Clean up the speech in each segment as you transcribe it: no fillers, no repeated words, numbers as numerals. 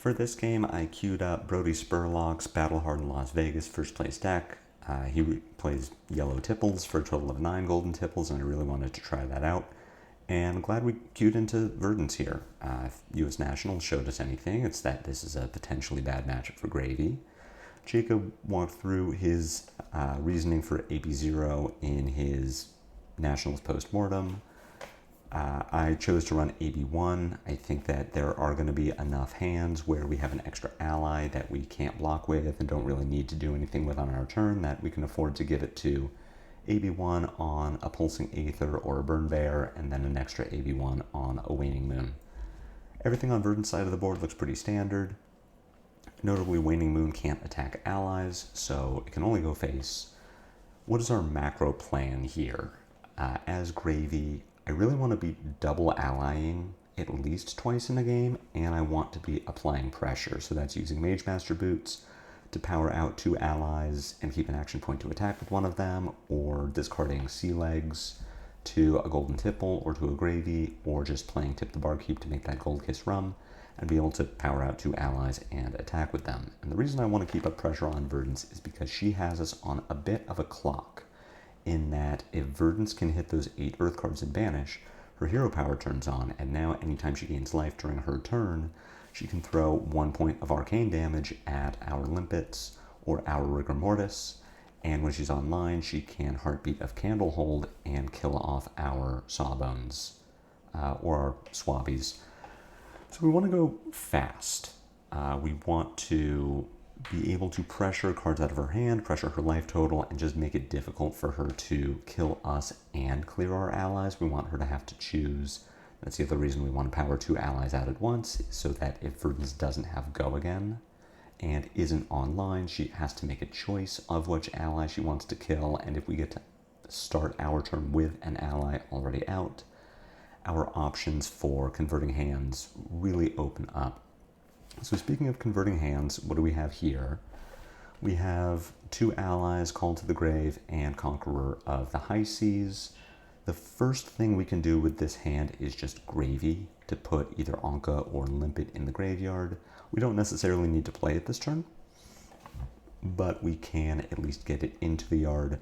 For this game, I queued up Brody Spurlock's Battle-Hardened Las Vegas first place deck. He plays yellow tipples for a total of 9 golden tipples, and I really wanted to try that out. And I'm glad we queued into Verdance here. If US Nationals showed us anything, it's that this is a potentially bad matchup for Gravy. Jacob walked through his reasoning for AB0 in his Nationals post-mortem. I chose to run AB1. I think that there are going to be enough hands where we have an extra ally that we can't block with and don't really need to do anything with on our turn, that we can afford to give it to AB1 on a Pulsing Aether or a Burn Bear, and then an extra AB1 on a Waning Moon. Everything on Verdant's side of the board looks pretty standard. Notably, Waning Moon can't attack allies, so it can only go face. What is our macro plan here? As Gravy, I really want to be double allying at least twice in a game, and I want to be applying pressure. So that's using Mage Master Boots to power out 2 allies and keep an action point to attack with one of them, or discarding Sea Legs to a Golden Tipple or to a Gravy, or just playing Tip the Barkeep to make that Gold Kiss Rum and be able to power out 2 allies and attack with them. And the reason I want to keep up pressure on Verdance is because she has us on a bit of a clock, in that if Verdance can hit those 8 Earth cards and banish, her hero power turns on, and now anytime she gains life during her turn, she can throw 1 point of arcane damage at our Limpets or our Rigor Mortis, and when she's online, she can Heartbeat of Candlehold and kill off our Sawbones, or our Swabbies. So we want to go fast. We want to be able to pressure cards out of her hand, pressure her life total, and just make it difficult for her to kill us and clear our allies. We want her to have to choose. That's the other reason we want to power 2 allies out at once, so that if Verdance doesn't have go again and isn't online, she has to make a choice of which ally she wants to kill, and if we get to start our turn with an ally already out, our options for converting hands really open up. So speaking of converting hands, what do we have here? We have 2 allies, Called to the Grave and Conqueror of the High Seas. The first thing we can do with this hand is just Gravy to put either Anka or Limpet in the graveyard. We don't necessarily need to play it this turn, but we can at least get it into the yard.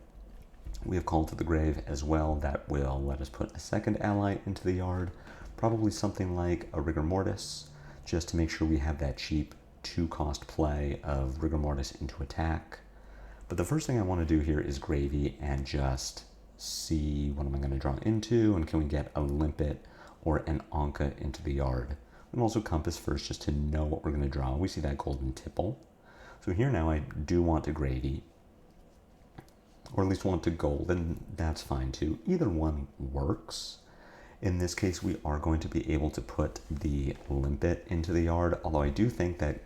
We have Called to the Grave as well that will let us put a second ally into the yard, probably something like a Rigor Mortis, just to make sure we have that cheap 2-cost play of Rigor Mortis into attack. But the first thing I want to do here is Gravy and just see what am I going to draw into, and can we get a Limpet or an Anka into the yard. And also Compass first just to know what we're going to draw. We see that Golden Tipple. So here now I do want to Gravy, or at least want to Gold, and that's fine too. Either one works. In this case, we are going to be able to put the Limpet into the yard, although I do think that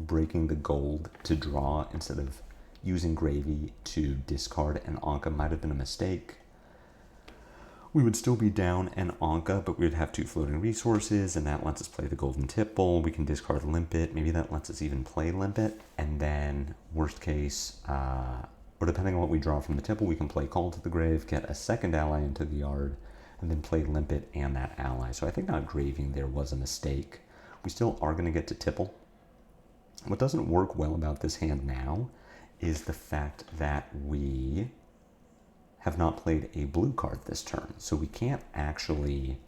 breaking the Gold to draw instead of using Gravy to discard an Anka might have been a mistake. We would still be down an Anka, but we would have 2 floating resources, and that lets us play the Golden Tipple. We can discard Limpet. Maybe that lets us even play Limpet, and then worst case, or depending on what we draw from the Tipple, we can play Call to the Grave, get a second ally into the yard, and then play Limpet and that ally. So I think not Graving there was a mistake. We still are going to get to Tipple. What doesn't work well about this hand now is the fact that we have not played a blue card this turn. So we can't actually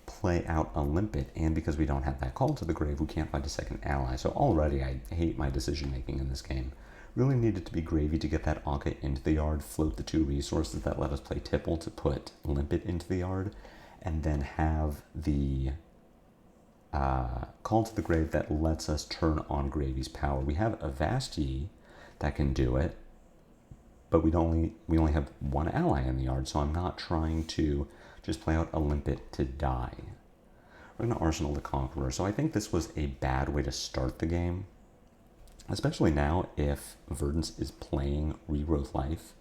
play out a Limpet, and because we don't have that Call to the Grave, we can't find a second ally. So already I hate my decision making in this game. Really needed to be Gravy to get that Anka into the yard, float the 2 resources that let us play Tipple to put Limpet into the yard, and then have the Call to the Grave that lets us turn on Gravy's power. We have a Vasti that can do it, but we only have 1 ally in the yard, so I'm not trying to just play out a Limpet to die. We're going to Arsenal the Conqueror, so I think this was a bad way to start the game. Especially now, if Verdance is playing Regrowth Life.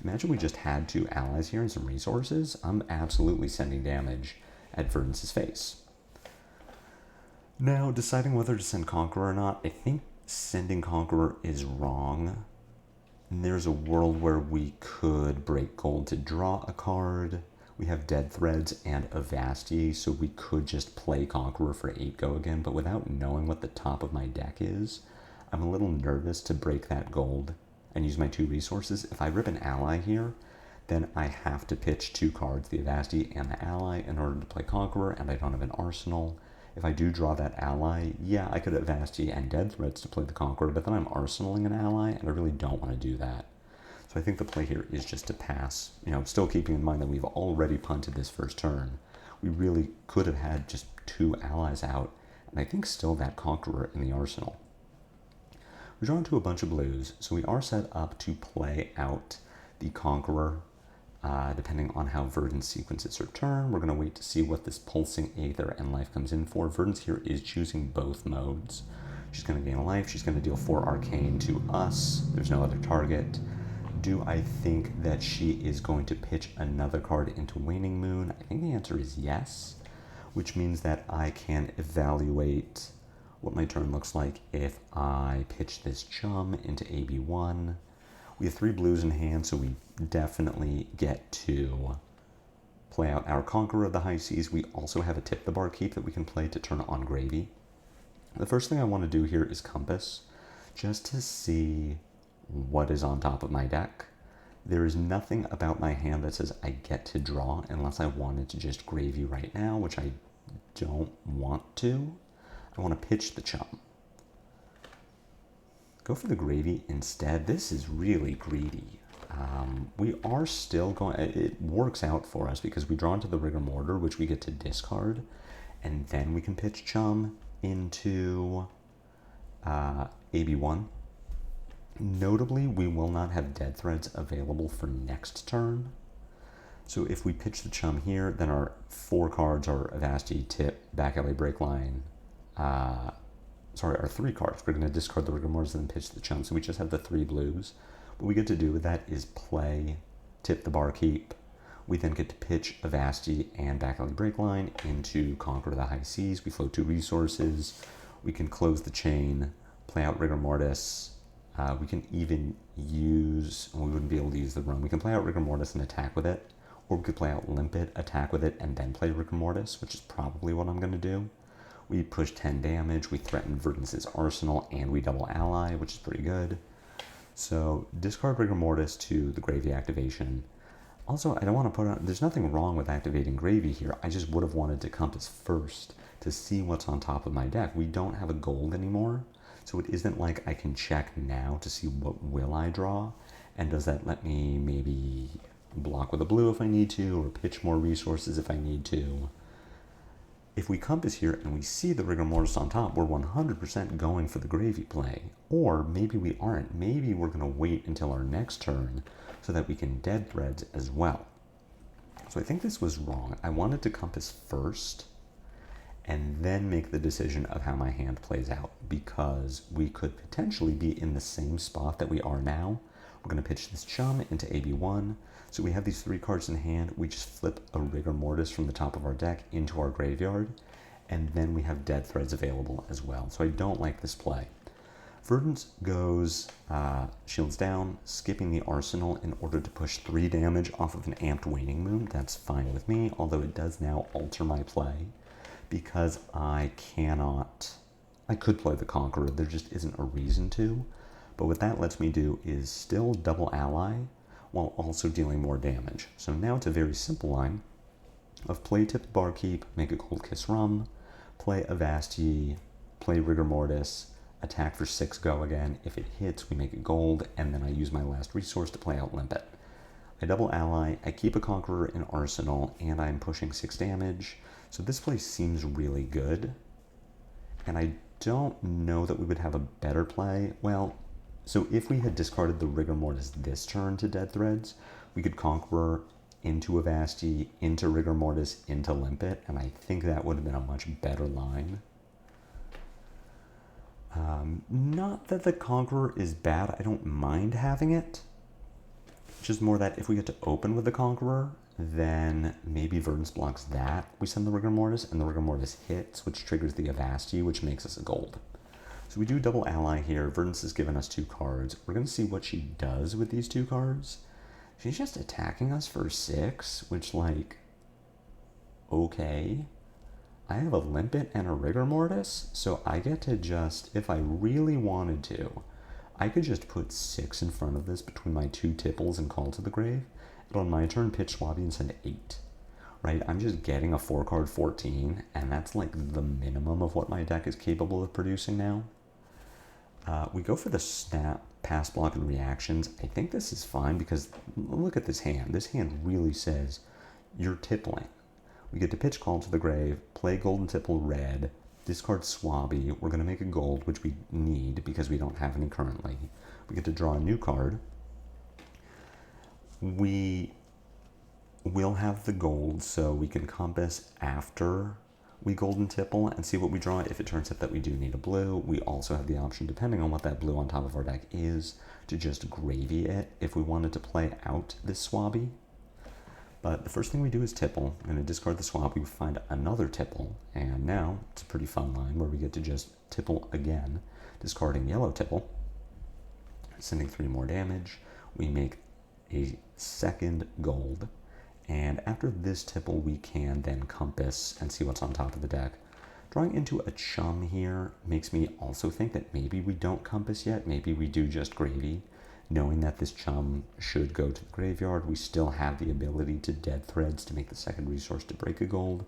Imagine we just had 2 allies here and some resources. I'm absolutely sending damage at Verdance's face. Now, deciding whether to send Conqueror or not, I think sending Conqueror is wrong. And there's a world where we could break Gold to draw a card. We have Dead Threads and Avasti, so we could just play Conqueror for 8-go again, but without knowing what the top of my deck is, I'm a little nervous to break that gold and use my 2 resources. If I rip an ally here, then I have to pitch 2 cards, the Avasti and the ally, in order to play Conqueror, and I don't have an arsenal. If I do draw that ally, yeah, I could Avasti and Dead Threads to play the Conqueror, but then I'm arsenaling an ally, and I really don't want to do that. So I think the play here is just to pass, still keeping in mind that we've already punted this first turn. We really could have had just 2 allies out, and I think still that Conqueror in the arsenal. We're drawn to a bunch of blues, so we are set up to play out the Conqueror. Depending on how Verdance sequences her turn, we're going to wait to see what this Pulsing Aether and life comes in for. Verdance here is choosing both modes. She's going to gain a life, she's going to deal 4 arcane to us, there's no other target. Do I think that she is going to pitch another card into Waning Moon? I think the answer is yes, which means that I can evaluate what my turn looks like if I pitch this Chum into AB1. We have 3 blues in hand, so we definitely get to play out our Conqueror of the High Seas. We also have a Tip the Barkeep that we can play to turn on Gravy. The first thing I want to do here is Compass, just to see what is on top of my deck. There is nothing about my hand that says I get to draw unless I wanted to just Gravy right now, which I don't want to. I want to pitch the Chum. Go for the Gravy instead. This is really greedy. We are still going... It works out for us because we draw into the Rigor Mortar, which we get to discard, and then we can pitch Chum into AB1. Notably, we will not have Dead Threads available for next turn. So if we pitch the Chum here, then our 4 cards are Avasti, Tip, Back Alley, Breakline, our 3 cards. We're going to discard the Rigor Mortis and then pitch the Chum, so we just have the 3 blues. What we get to do with that is play Tip the Barkeep. We then get to pitch Avasti and Back Alley Breakline into Conquer the High Seas. We float 2 resources. We can close the chain, play out Rigor Mortis. We can even use, we wouldn't be able to use the Roam. We can play out Rigor Mortis and attack with it, or we could play out Limpet, attack with it, and then play Rigor Mortis, which is probably what I'm going to do. We push 10 damage, we threaten Verdance's arsenal, and we double ally, which is pretty good. So discard Rigor Mortis to the Gravy activation. Also, I don't want to put on, there's nothing wrong with activating Gravy here. I just would have wanted to Compass first to see what's on top of my deck. We don't have a gold anymore, so it isn't like I can check now to see what will I draw, and does that let me maybe block with a blue if I need to, or pitch more resources if I need to. If we Compass here and we see the Rigor Mortis on top, we're 100% going for the Gravy play. Or maybe we aren't. Maybe we're going to wait until our next turn so that we can Dead Threads as well. So I think this was wrong. I wanted to Compass first and then make the decision of how my hand plays out, because we could potentially be in the same spot that we are now. We're going to pitch this Chum into AB1. So we have these 3 cards in hand. We just flip a Rigor Mortis from the top of our deck into our graveyard, and then we have Dead Threads available as well. So I don't like this play. Verdance goes Shields down, skipping the Arsenal in order to push 3 damage off of an amped Waning Moon. That's fine with me, although it does now alter my play, because I could play the Conqueror, there just isn't a reason to. But what that lets me do is still double ally while also dealing more damage. So now it's a very simple line of play Tip the Barkeep, make a Cold Kiss Rum, play Avasti, play Rigor Mortis, attack for 6 go again. If it hits, we make it gold, and then I use my last resource to play out Limpet. I double ally, I keep a Conqueror in Arsenal, and I'm pushing 6 damage. So this play seems really good, and I don't know that we would have a better play. Well, so if we had discarded the Rigor Mortis this turn to Dead Threads, we could Conqueror into Avasti, into Rigor Mortis, into Limpet, and I think that would have been a much better line. Not that the Conqueror is bad, I don't mind having it. Just more that if we get to open with the Conqueror, then maybe Verdance blocks that. We send the Rigor Mortis, and the Rigor Mortis hits, which triggers the Avasti, which makes us a gold. So we do double ally here. Verdance has given us 2 cards. We're going to see what she does with these 2 cards. She's just attacking us for 6, which, like, okay, I have a Limpet and a Rigor Mortis, so I get to just, if I really wanted to, I could just put 6 in front of this between my 2 Tipples and Call to the Grave, and on my turn pitch Swabby and send 8. Right, I'm just getting a 4-card 14, and that's like the minimum of what my deck is capable of producing now. We go for the Snap, Pass Block, and Reactions. I think this is fine because look at this hand. This hand really says you're tippling. We get to pitch Call to the Grave, play Golden Tipple red, discard Swabby. We're going to make a gold, which we need because we don't have any currently. We get to draw a new card. We will have the gold, so we can compass after we Golden Tipple and see what we draw. If it turns out that we do need a blue, we also have the option, depending on what that blue on top of our deck is, to just gravy it if we wanted to play out this Swabby. But the first thing we do is Tipple. I'm going to discard the Swabby, we find another Tipple, and now it's a pretty fun line where we get to just Tipple again, discarding yellow Tipple, sending 3 more damage. We make a second gold, and after this Tipple we can then compass and see what's on top of the deck. Drawing into a Chum here makes me also think that maybe we don't compass yet, maybe we do just gravy. Knowing that this Chum should go to the graveyard, we still have the ability to Dead Threads to make the second resource to break a gold.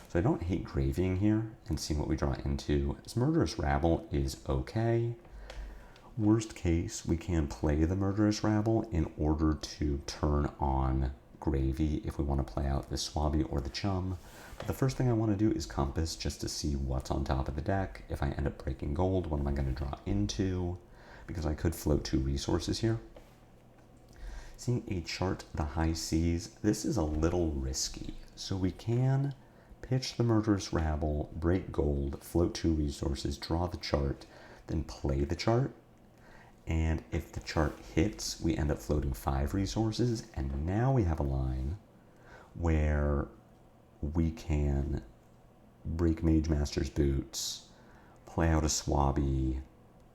So I don't hate gravying here and seeing what we draw into. As Murderous Rabble is okay. Worst case, we can play the Murderous Rabble in order to turn on gravy if we want to play out the Swabby or the Chum. But the first thing I want to do is compass just to see what's on top of the deck. If I end up breaking gold, what am I going to draw into? Because I could float 2 resources here. Seeing a chart the high seas, this is a little risky. So we can pitch the Murderous Rabble, break gold, float 2 resources, draw the chart, then play the chart. And if the chart hits, we end up floating 5 resources, and now we have a line where we can break Mage Master's Boots, play out a Swabby,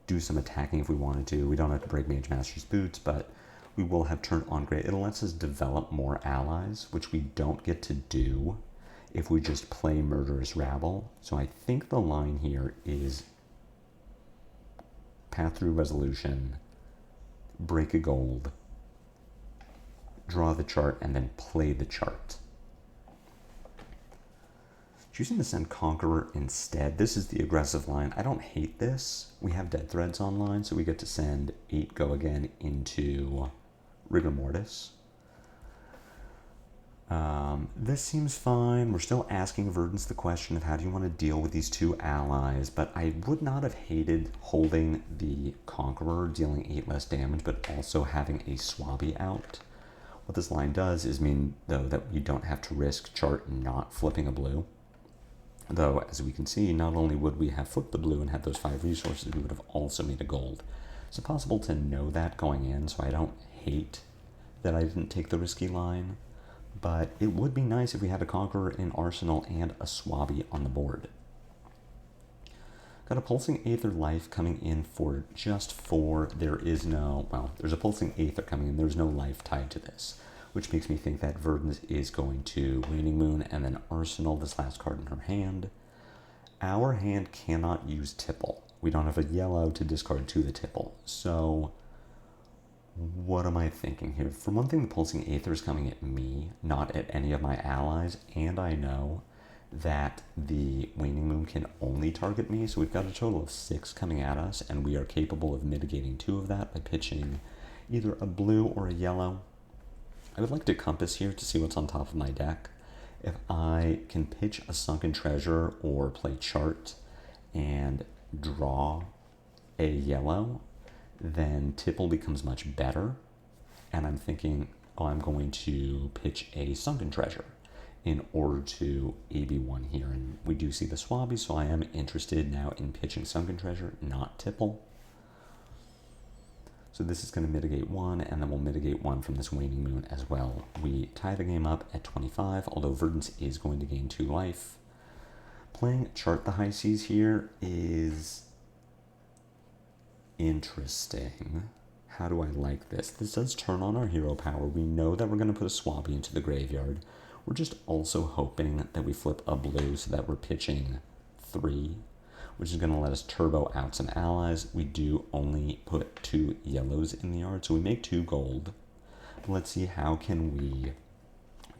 do some attacking if we wanted to. We don't have to break Mage Master's Boots, but we will have turned on great. It lets us develop more allies, which we don't get to do if we just play Murderous Rabble. So I think the line here is Path Through Resolution, break a gold, draw the chart, and then play the chart. Choosing to send Conqueror instead. This is the aggressive line. I don't hate this. We have Dead Threads online, so we get to send 8 Go Again into Rigor Mortis. This seems fine. We're still asking Verdance the question of how do you want to deal with these 2 allies, but I would not have hated holding the Conqueror, dealing 8 less damage, but also having a Swabby out. What this line does is mean, though, that we don't have to risk chart not flipping a blue. Though, as we can see, not only would we have flipped the blue and had those 5 resources, we would have also made a gold. It's possible to know that going in, so I don't hate that I didn't take the risky line, but it would be nice if we had a Conqueror in Arsenal and a Swabby on the board. Got a Pulsing Aether Life coming in for just 4. There is no, well, there's a Pulsing Aether coming in, there's no life tied to this, which makes me think that Verdance is going to Waning Moon and then Arsenal, this last card in her hand. Our hand cannot use Tipple. We don't have a yellow to discard to the Tipple. So what am I thinking here? For one thing, the Pulsing Aether is coming at me, not at any of my allies, and I know that the Waning Moon can only target me, so we've got a total of 6 coming at us, and we are capable of mitigating 2 of that by pitching either a blue or a yellow. I would like to compass here to see what's on top of my deck. If I can pitch a Sunken Treasure or play chart and draw a yellow, then Tipple becomes much better. And I'm thinking, oh, I'm going to pitch a Sunken Treasure in order to AB1 here. And we do see the Swabby, so I am interested now in pitching Sunken Treasure, not Tipple. So this is going to mitigate 1, and then we'll mitigate 1 from this Waning Moon as well. We tie the game up at 25, although Verdance is going to gain 2 life. Playing Chart the High Seas here is interesting. How do I like this? This does turn on our hero power. We know that we're going to put a Swabby into the graveyard. We're just also hoping that we flip a blue so that we're pitching 3, which is going to let us turbo out some allies. We do only put 2 yellows in the yard, so we make 2 gold. But let's see, how can we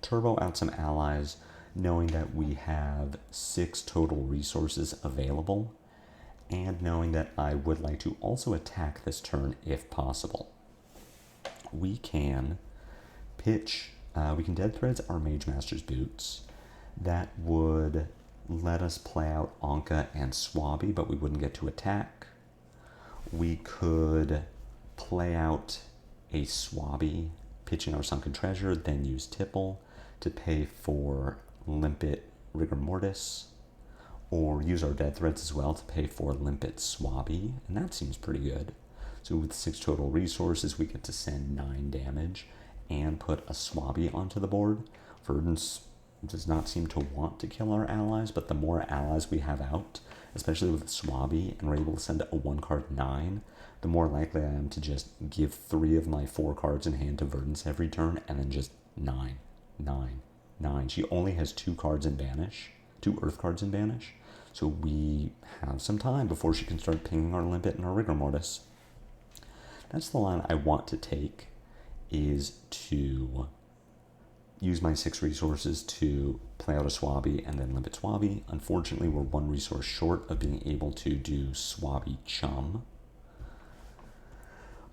turbo out some allies knowing that we have 6 total resources available, and knowing that I would like to also attack this turn if possible. We can pitch, we can Dead Threads our Mage Master's Boots. That would let us play out Anka and Swabby, but we wouldn't get to attack. We could play out a Swabby, pitching our Sunken Treasure, then use Tipple to pay for Limpet Rigor Mortis, or use our Dead Threads as well to pay for Limpet Swabby, and that seems pretty good. So with 6 total resources, we get to send 9 damage and put a Swabby onto the board. Verdance does not seem to want to kill our allies, but the more allies we have out, especially with Swabby, and we're able to send a 1-card 9, the more likely I am to just give 3 of my 4 cards in hand to Verdance every turn, and then just 9, 9, 9. She only has 2 cards in Banish, 2 Earth cards in Banish, so we have some time before she can start pinging our Limpet and our Rigor Mortis. That's the line I want to take, is to use my 6 resources to play out a Swabby and then Limpet Swabby. Unfortunately, we're 1 resource short of being able to do Swabby Chum.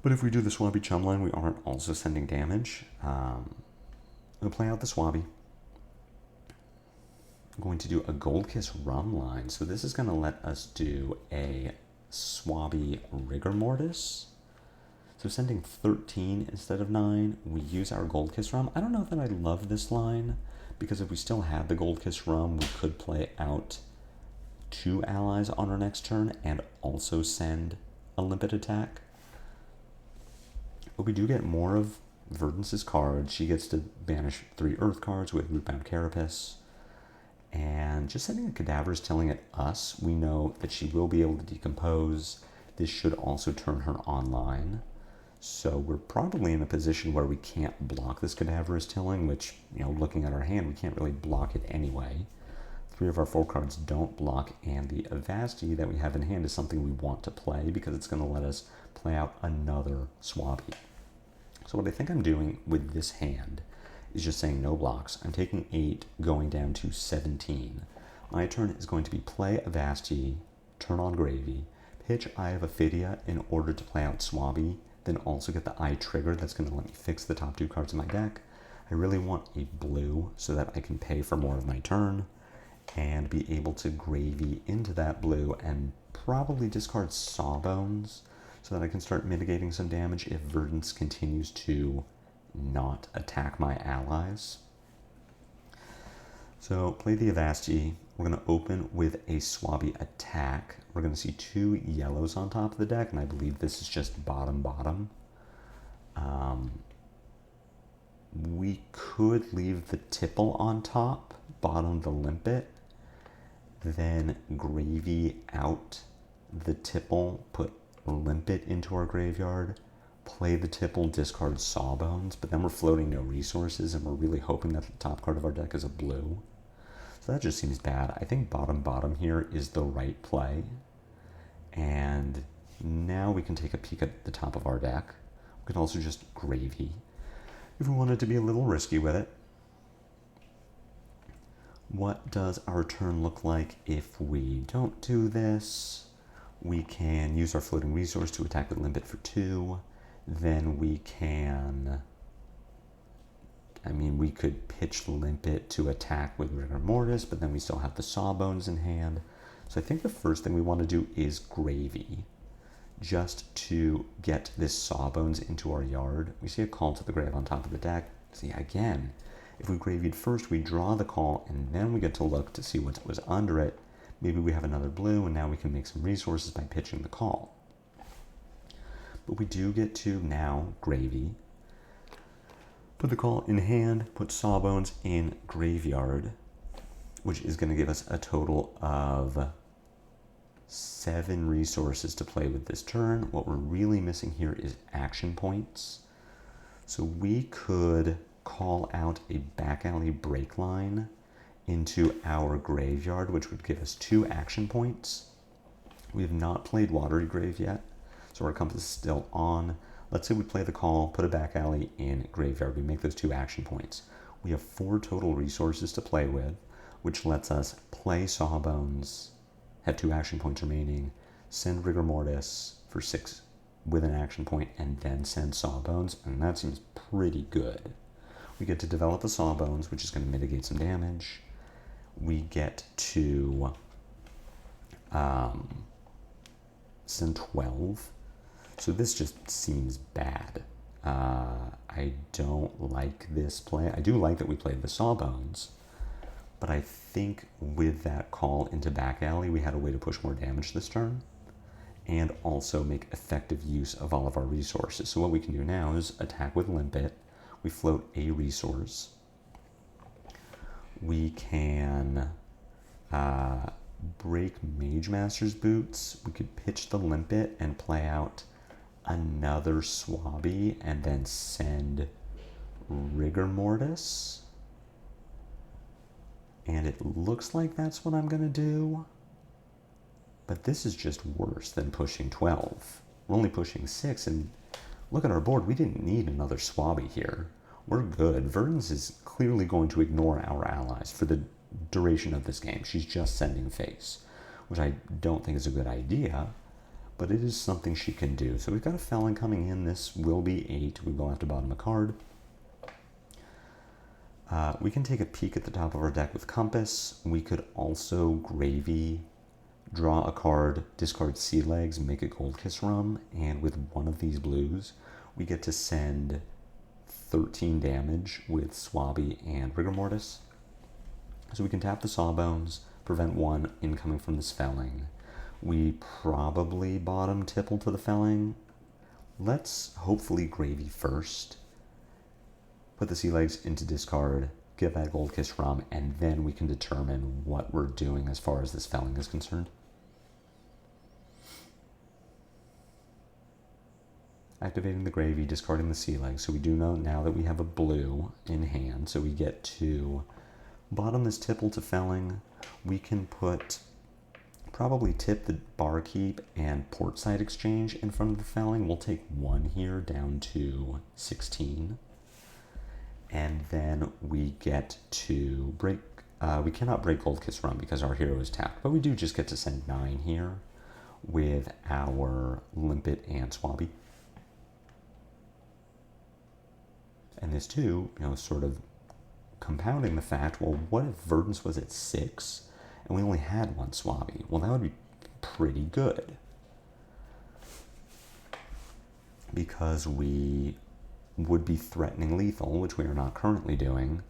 But if we do the Swabby Chum line, we aren't also sending damage. We'll play out the Swabby. I'm going to do a Gold Kiss Rum line. So this is going to let us do a Swabby Rigor Mortis. So sending 13 instead of 9, we use our Gold Kiss Rum. I don't know that I love this line, because if we still had the Gold Kiss Rum, we could play out 2 allies on our next turn and also send a Limpet attack. But we do get more of Verdance's cards. She gets to banish 3 Earth cards with Rootbound Carapace. And just sending a Cadaver's telling it us, we know that she will be able to decompose. This should also turn her online. So we're probably in a position where we can't block this Cadaverous Tilling, which, looking at our hand, we can't really block it anyway. 3 of our 4 cards don't block, and the Avasti that we have in hand is something we want to play because it's going to let us play out another Swabby. So what I think I'm doing with this hand is just saying no blocks. I'm taking 8, going down to 17. My turn is going to be play Avasti, turn on Gravy, pitch Eye of Ophidia in order to play out Swabby, then also get the Eye trigger that's going to let me fix the top 2 cards in my deck. I really want a blue so that I can pay for more of my turn and be able to Gravy into that blue and probably discard Sawbones so that I can start mitigating some damage if Verdance continues to not attack my allies. So play the Avasti. We're going to open with a Swabby attack. We're going to see 2 yellows on top of the deck, and I believe this is just bottom. We could leave the Tipple on top, bottom the Limpet, then Gravy out the Tipple, put Limpet into our graveyard, play the Tipple, discard Sawbones, but then we're floating no resources, and we're really hoping that the top card of our deck is a blue. So that just seems bad. I think bottom here is the right play. And now we can take a peek at the top of our deck. We can also just Gravy if we wanted to be a little risky with it. What does our turn look like if we don't do this? We can use our floating resource to attack with Limpet for 2. Then we can... we could pitch Limpet to attack with Rigor Mortis, but then we still have the Sawbones in hand. So I think the first thing we want to do is Gravy, just to get this Sawbones into our yard. We see a Call to the Grave on top of the deck. See, again, if we Gravied first, we draw the call, and then we get to look to see what was under it. Maybe we have another blue, and now we can make some resources by pitching the call. But we do get to now Gravy. Put the call in hand, put Sawbones in graveyard, which is going to give us a total of 7 resources to play with this turn. What we're really missing here is action points. So we could call out a back alley break line into our graveyard, which would give us 2 action points. We have not played Watery Grave yet, so our compass is still on. Let's say we play the call, put a back alley in graveyard. We make those 2 action points. We have 4 total resources to play with, which lets us play Sawbones, have 2 action points remaining, send Rigor Mortis for 6 with an action point, and then send Sawbones, and that seems pretty good. We get to develop a Sawbones, which is going to mitigate some damage. We get to send 12. So this just seems bad. I don't like this play. I do like that we played the Sawbones, but I think with that call into back alley, we had a way to push more damage this turn and also make effective use of all of our resources. So what we can do now is attack with Limpet. We float a resource. We can break Mage Master's Boots. We could pitch the Limpet and play out another Swabby and then send Rigor Mortis. And it looks like that's what I'm gonna do. But this is just worse than pushing 12. We're only pushing 6, and look at our board. We didn't need another Swabby here. We're good. Verdance is clearly going to ignore our allies for the duration of this game. She's just sending face, which I don't think is a good idea, but it is something she can do. So we've got a Felon coming in. This will be 8. We will have to bottom a card. We can take a peek at the top of our deck with Compass. We could also Gravy, draw a card, discard Sea Legs, make a Gold Kiss Rum, and with one of these blues, we get to send 13 damage with Swabby and Rigor Mortis. So we can tap the Sawbones, prevent 1 incoming from this Felling. We probably bottom Tipple to the Felling. Let's hopefully Gravy first. Put the Sea Legs into discard, get that Gold Kiss Rum, and then we can determine what we're doing as far as this Felling is concerned. Activating the Gravy, discarding the Sea Legs. So we do know now that we have a blue in hand, so we get to bottom this Tipple to Felling. We can probably tip the Barkeep and Portside Exchange in front of the Felling. We'll take 1 here down to 16. And then we get to break, we cannot break Gold Kiss Rum because our hero is tapped, but we do just get to send 9 here with our Limpet and Swabby. And this too, sort of compounding the fact, well, what if Verdance was at 6 and we only had 1 Swabby? Well, that would be pretty good, because we would be threatening lethal, which we are not currently doing,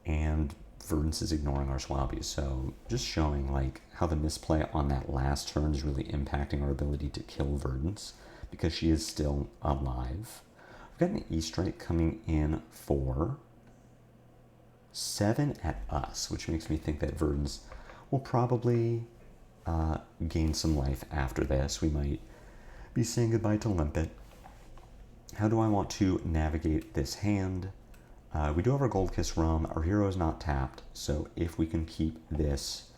and Verdance is ignoring our Swabbies. So just showing like how the misplay on that last turn is really impacting our ability to kill Verdance, because she is still alive. We've got an E-Strike coming in for 7 at us, which makes me think that Verdance will probably gain some life after this. We might be saying goodbye to Limpet. How do I want to navigate this hand? We do have our Gold Kiss Rum. Our hero is not tapped, so if we can keep this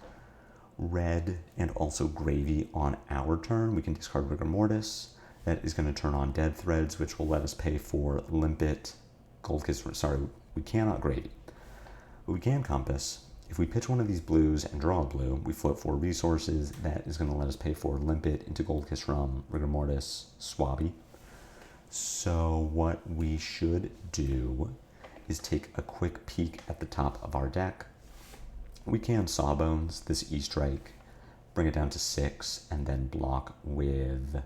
red and also Gravy on our turn, we can discard Rigor Mortis. That is going to turn on Dead Threads, which will let us pay for Limpet, Gold Kiss. Sorry, we cannot Gravy, but we can Compass. If we pitch one of these blues and draw a blue, we float 4 resources. That is going to let us pay for Limpet into Gold Kiss Rum, Rigor Mortis, Swabby. So what we should do is take a quick peek at the top of our deck. We can Sawbones this E-Strike, bring it down to 6, and then block with,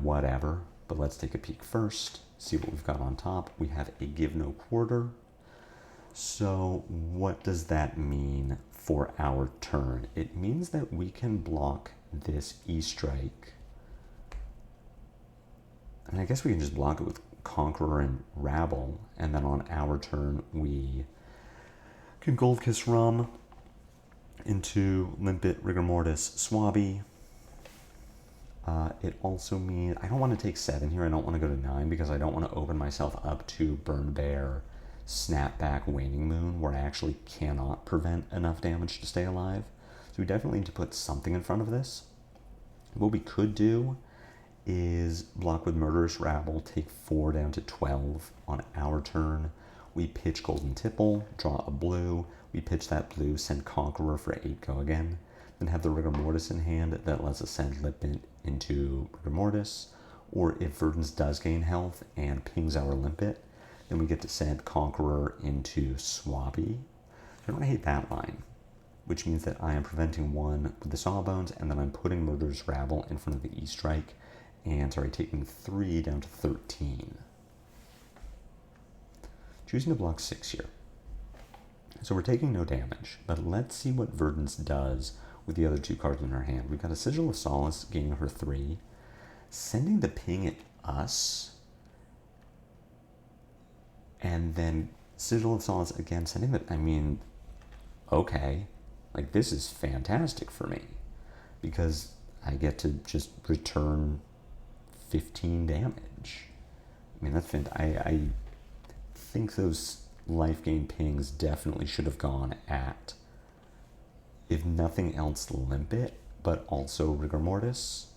whatever. But let's take a peek first, see what we've got on top. We have a Give No Quarter. So what does that mean for our turn? It means that we can block this E-Strike. And I guess we can just block it with Conqueror and Rabble, and then on our turn we can Gold Kiss Rum into Limpet, Rigor Mortis, Swabby. It also means I don't want to take 7 here. I don't want to go to 9 because I don't want to open myself up to Burn Bear, Snapback, Waning Moon, where I actually cannot prevent enough damage to stay alive. So we definitely need to put something in front of this. What we could do is block with Murderous Rabble, take 4 down to 12 on our turn. We pitch Golden Tipple, draw a blue. We pitch that blue, send Conqueror for 8, go again. Then have the Rigor Mortis in hand that lets us send Limpet into Rigor Mortis. Or if Verdance does gain health and pings our Limpet, then we get to send Conqueror into Swabby. I don't hate that line, which means that I am preventing 1 with the Sawbones, and then I'm putting Murderous Rabble in front of the E-Strike, and taking 3 down to 13. Choosing to block 6 here. So we're taking no damage, but let's see what Verdance does with the other 2 cards in her hand. We've got a Sigil of Solace gaining her 3, sending the ping at us, and then Sigil of Solace again sending the, okay, like this is fantastic for me because I get to just return 15 damage. That's fantastic. I think those life gain pings definitely should have gone at, if nothing else, Limpet, but also Rigor Mortis.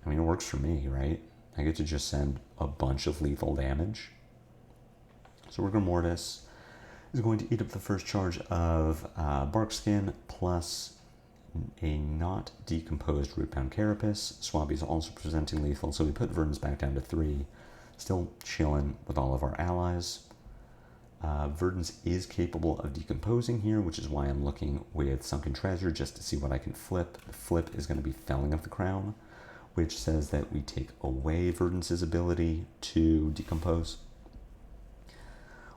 It works for me, right? I get to just send a bunch of lethal damage. So Rigor Mortis is going to eat up the first charge of Barkskin plus a not decomposed Rootbound Carapace. Swabby is also presenting lethal, so we put Verdance back down to 3. Still chilling with all of our allies. Verdance is capable of decomposing here, which is why I'm looking with Sunken Treasure just to see what I can flip. The flip is going to be Felling of the Crown, which says that we take away Verdance's ability to decompose.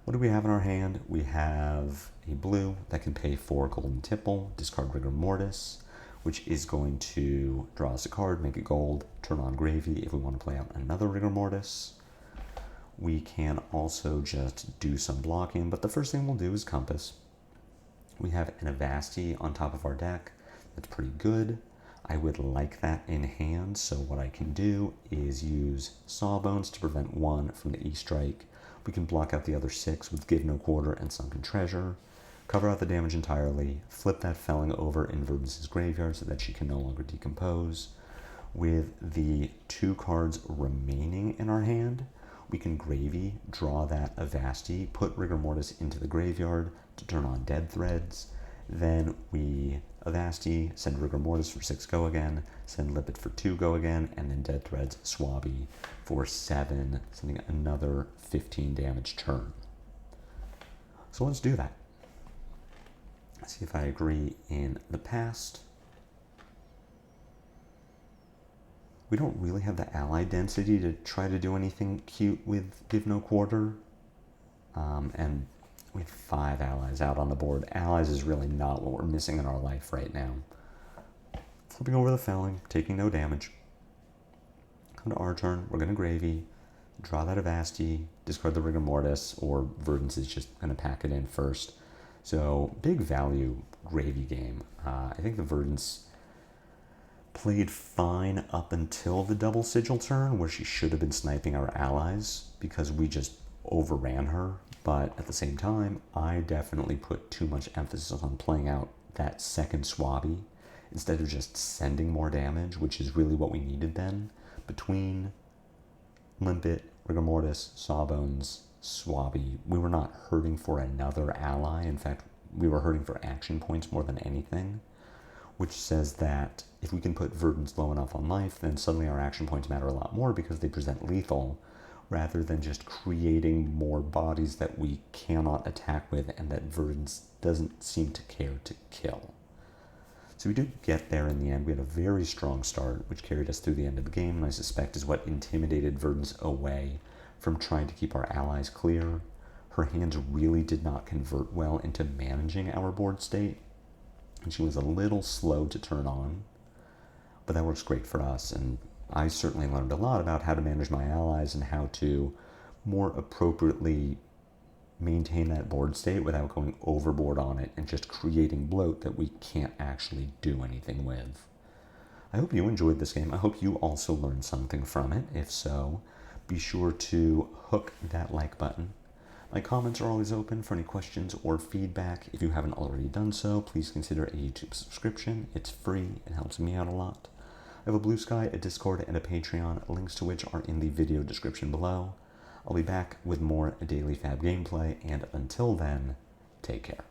What do we have in our hand? We have a blue that can pay 4 Golden Tipple, discard Rigor Mortis, which is going to draw us a card, make it gold, turn on Gravy if we want to play out another Rigor Mortis. We can also just do some blocking, but the first thing we'll do is Compass. We have an Avasti on top of our deck. That's pretty good. I would like that in hand, so what I can do is use Sawbones to prevent 1 from the E-Strike. We can block out the other 6 with Give No Quarter and Sunken Treasure, cover out the damage entirely, flip that Felling over in Verdance's graveyard so that she can no longer decompose. With the 2 cards remaining in our hand, we can Gravy, draw that Avasti, put Rigor Mortis into the graveyard to turn on Dead Threads. Then we Avasti, send Rigor Mortis for 6, go again, send Limpet for 2, go again, and then Dead Threads Swabby for 7, sending another 15 damage turn. So let's do that. Let's see if I agree in the past. We don't really have the ally density to try to do anything cute with Give No Quarter. And we have 5 allies out on the board. Allies is really not what we're missing in our life right now. Flipping over the Felling, taking no damage. Come to our turn, we're going to Gravy, draw that Avasti, discard the Rigor Mortis, or Verdance is just going to pack it in first. So, big value Gravy game. I think the Verdance played fine up until the double Sigil turn, where she should have been sniping our allies because we just overran her. But at the same time, I definitely put too much emphasis on playing out that second Swabby instead of just sending more damage, which is really what we needed then. Between Limpet, Rigor Mortis, Sawbones, Swabby, we were not hurting for another ally. In fact, we were hurting for action points more than anything, which says that if we can put Verdance low enough on life, then suddenly our action points matter a lot more because they present lethal, rather than just creating more bodies that we cannot attack with and that Verdance doesn't seem to care to kill. So we did get there in the end. We had a very strong start, which carried us through the end of the game, and I suspect is what intimidated Verdance away from trying to keep our allies clear. Her hands really did not convert well into managing our board state, and she was a little slow to turn on, but that works great for us, and I certainly learned a lot about how to manage my allies and how to more appropriately maintain that board state without going overboard on it and just creating bloat that we can't actually do anything with. I hope you enjoyed this game. I hope you also learned something from it. If so, be sure to hook that like button. My comments are always open for any questions or feedback. If you haven't already done so, please consider a YouTube subscription. It's free. It helps me out a lot. I have a Blue Sky, a Discord, and a Patreon, links to which are in the video description below. I'll be back with more daily FaB gameplay, and until then, take care.